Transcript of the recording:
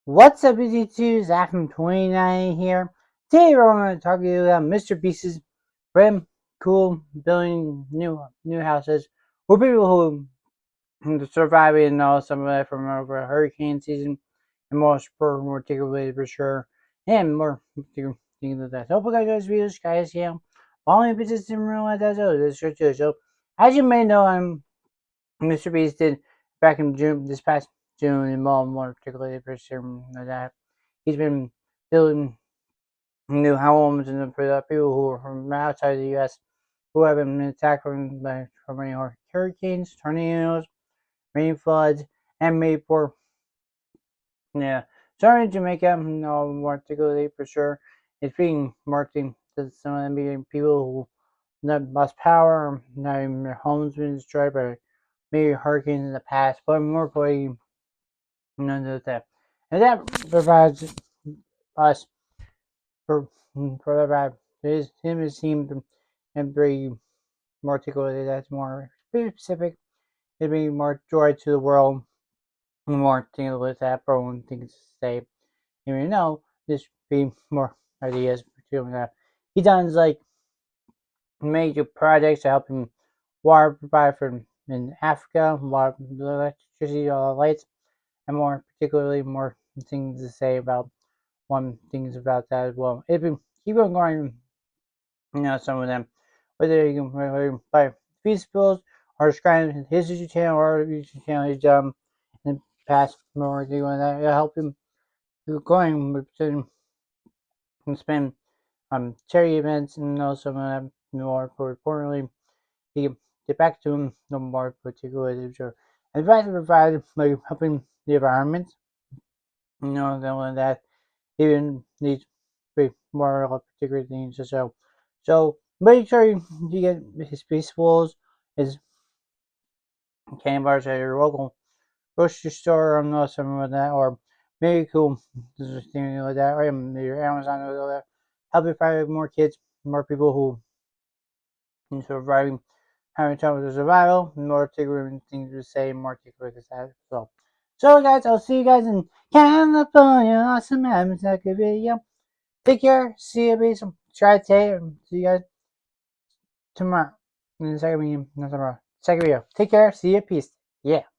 What's up, YouTube? Zach from 29 here. Today we're going to talk to you about Mrbeast's brand cool building new houses for people who survive and know some of that from over a hurricane season and more particularly for sure and more particular things like that. So hope you guys enjoy this video, guys. Yeah, following business in real life as well. This is too. So as you may know, Mrbeast did back in June, this past June, and more particularly for certain that he's been building new homes and for the people who are from outside the U.S. who have been attacked by many hurricanes, tornadoes, rain floods, and made for starting to make no more particularly for sure. It's being marketing to some of them being people who lost power, not even their homes been destroyed by maybe hurricanes in the past, but more importantly, none of that. And that provides us for the rap. His team and very more articulated. That's more specific. It'd be more joy to the world. More things with that, bro, and things to say. Even know this be more ideas for that. He done like major projects to help him water provide for in Africa, water, electricity, all the lights, and more particularly more things to say about one things about that as well. If you keep on going, some of them, whether you can buy feasibles or subscribe to his YouTube channel or YouTube channel he's in the past more doing that, it'll help him going with and spend charity events and also some of them more importantly he can get back to him no more particularly sure. And try to provide like helping the environment, that even needs more particular things to show. So make sure you get his vegetables, his candy bars at your local grocery store or know something like that, or maybe cool thing like that, or your Amazon or that. Help you find more kids, more people who are surviving, having trouble with survival, more particular things to say, more particular to that. So guys, I'll see you guys in California. Awesome, having a good video. Take care. See you, peace. Try to say and see you guys tomorrow. In the second video, not tomorrow. Second video. Take care. See you. Peace. Yeah.